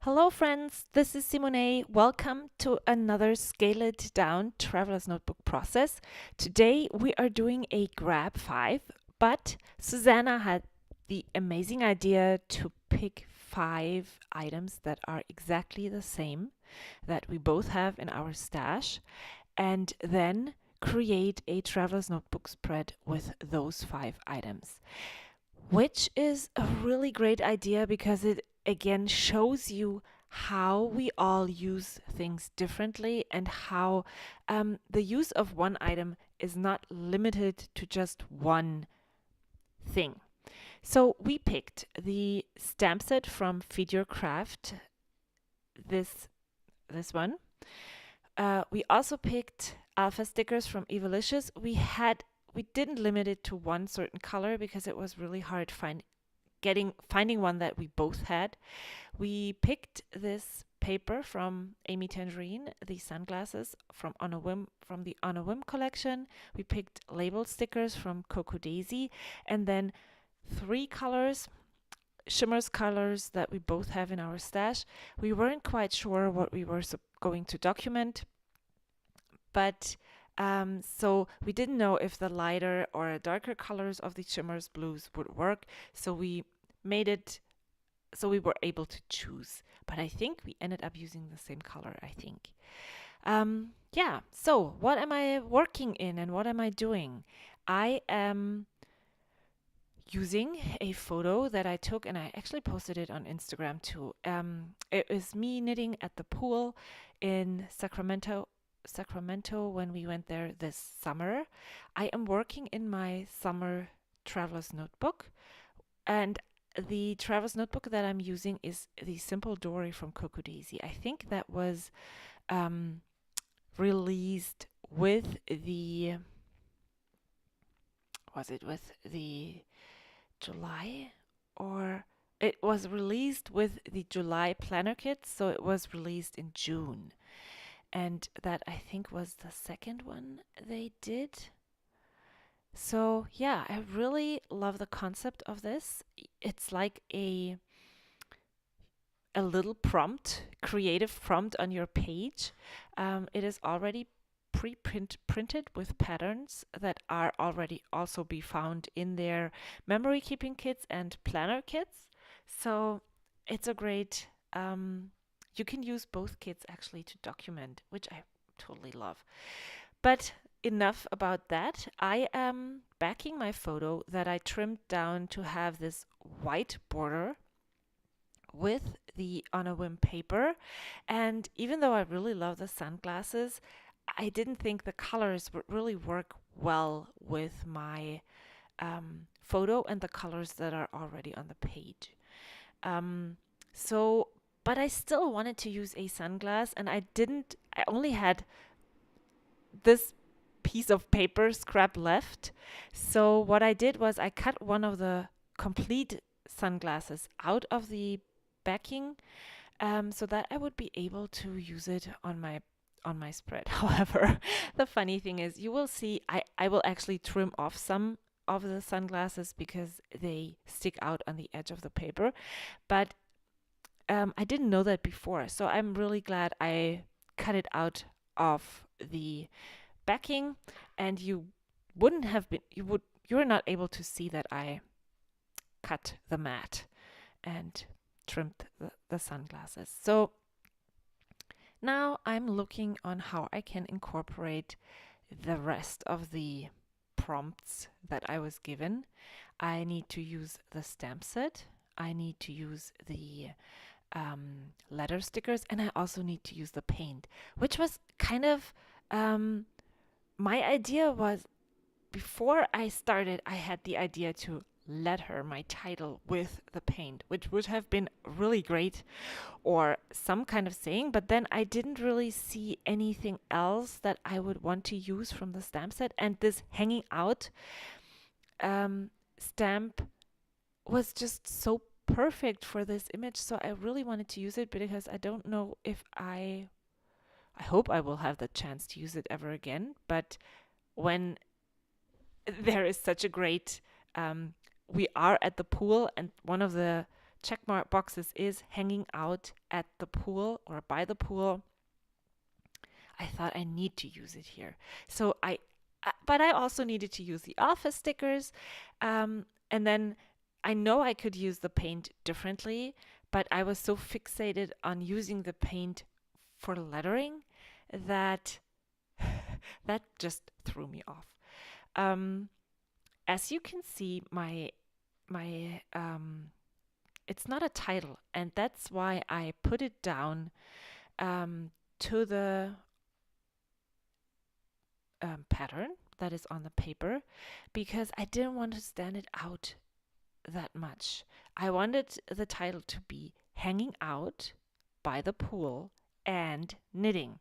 Hello friends, this is Seemownay. Welcome to another Scale It Down Traveler's Notebook process. Today we are doing a grab 5, but Susanna had the amazing idea to pick 5 items that are exactly the same that we both have in our stash and then create a Traveler's Notebook spread with those 5 items, which is a really great idea because it again shows you how we all use things differently and how the use of one item is not limited to just one thing. So we picked the stamp set from Feed Your Craft, this one. We also picked alpha stickers from Evalicious. We didn't limit it to one certain color because it was really hard finding one that we both had. We picked this paper from Amy Tangerine, the sunglasses from the On a Whim collection. We picked label stickers from Coco Daisy, and then 3 colors, shimmers colors that we both have in our stash. We weren't quite sure what we were going to document, but so we didn't know if the lighter or darker colors of the shimmers blues would work. So we made it so we were able to choose. But I think we ended up using the same color, I think. Yeah, so what am I working in and what am I doing? I am using a photo that I took and I actually posted it on Instagram too. It was me knitting at the pool in Sacramento when we went there this summer. I am working in my summer traveler's notebook, and the traveler's notebook that I'm using is the Simple Dory from Coco Daisy. I think that was released with the July, or it was released with the July planner kit, so it was released in June. And that I think was the second one they did. So yeah, I really love the concept of this. It's like a little prompt, creative prompt on your page. It is already printed with patterns that are already also be found in their memory keeping kits and planner kits. So it's a great you can use both kits actually to document, which I totally love. But enough about that. I am backing my photo that I trimmed down to have this white border with the On a Whim paper. And even though I really love the sunglasses, I didn't think the colors would really work well with my photo and the colors that are already on the page. But I still wanted to use a sunglass, and I only had this piece of paper scrap left. So what I did was I cut one of the complete sunglasses out of the backing, so that I would be able to use it on my spread. However, the funny thing is you will see I will actually trim off some of the sunglasses because they stick out on the edge of the paper. But I didn't know that before, so I'm really glad I cut it out of the backing, and you're not able to see that I cut the mat and trimmed the sunglasses. So now I'm looking on how I can incorporate the rest of the prompts that I was given. I need to use the stamp set. I need to use the letter stickers, and I also need to use the paint, which was kind of my idea was, before I started, I had the idea to letter my title with the paint, which would have been really great, or some kind of saying, but then I didn't really see anything else that I would want to use from the stamp set, and this hanging out stamp was just so perfect for this image, so I really wanted to use it because I don't know if I hope I will have the chance to use it ever again, but when there is such a great we are at the pool, and one of the check mark boxes is hanging out at the pool or by the pool. I thought I need to use it here. So but I also needed to use the office stickers. And then I know I could use the paint differently, but I was so fixated on using the paint for lettering that that just threw me off. As you can see, my it's not a title, and that's why I put it down to the pattern that is on the paper, because I didn't want to stand it out that much. I wanted the title to be Hanging Out by the Pool and Knitting.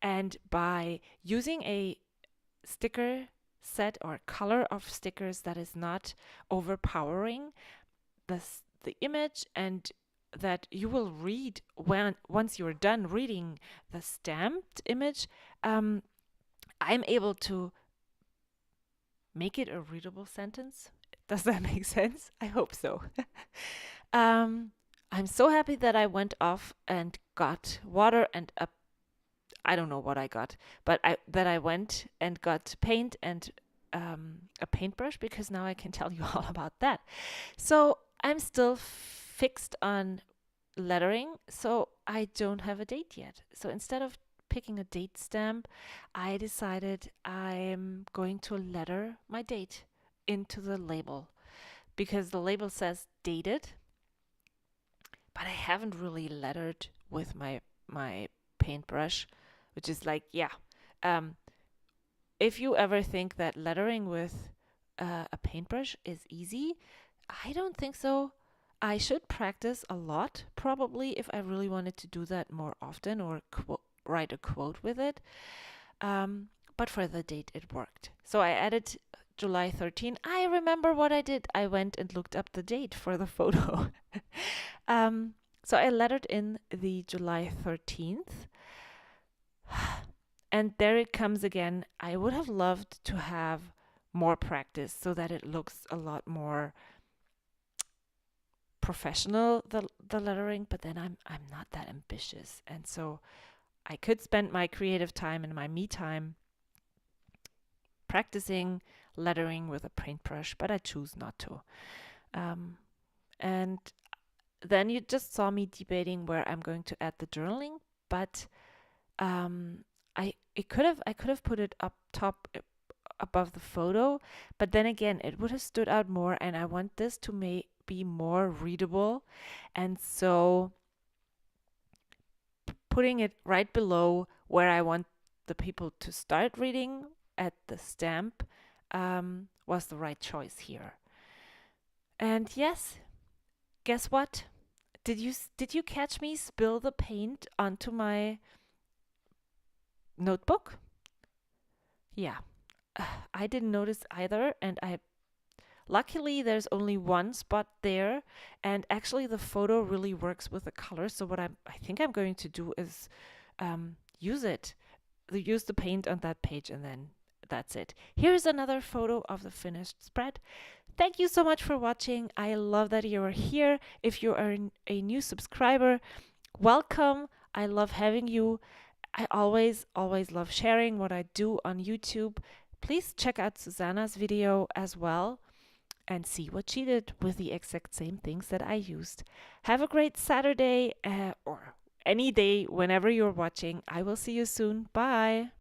And by using a sticker set or color of stickers that is not overpowering the image, and that you will read once you're done reading the stamped image, I'm able to make it a readable sentence. Does that make sense? I hope so. I'm so happy that I went off and got water and I don't know what I got, but I went and got paint and a paintbrush, because now I can tell you all about that. So I'm still fixed on lettering, so I don't have a date yet. So instead of picking a date stamp, I decided I'm going to letter my date into the label, because the label says dated, but I haven't really lettered with my paintbrush, which is like, yeah. If you ever think that lettering with a paintbrush is easy, I don't think so. I should practice a lot, probably, if I really wanted to do that more often, or write a quote with it. But for the date, it worked. So I added July 13. I remember what I did. I went and looked up the date for the photo. So I lettered in the July 13th. And there it comes again. I would have loved to have more practice so that it looks a lot more professional, the lettering, but then I'm not that ambitious. And so I could spend my creative time and my me time practicing lettering with a paintbrush, but I choose not to. And then you just saw me debating where I'm going to add the journaling, but I could have put it up top above the photo, but then again it would have stood out more, and I want this to be more readable, and so putting it right below where I want the people to start reading at the stamp was the right choice here. And yes, guess what? Did you catch me spill the paint onto my notebook? Yeah, I didn't notice either, and luckily there's only one spot there, and actually the photo really works with the color. So what I think I'm going to do is use the paint on that page, and then that's it. Here's another photo of the finished spread. Thank you so much for watching. I love that you are here. If you are a new subscriber, welcome. I love having you. I always love sharing what I do on YouTube. Please check out Susanna's video as well and see what she did with the exact same things that I used. Have a great Saturday or any day whenever you're watching. I will see you soon. Bye.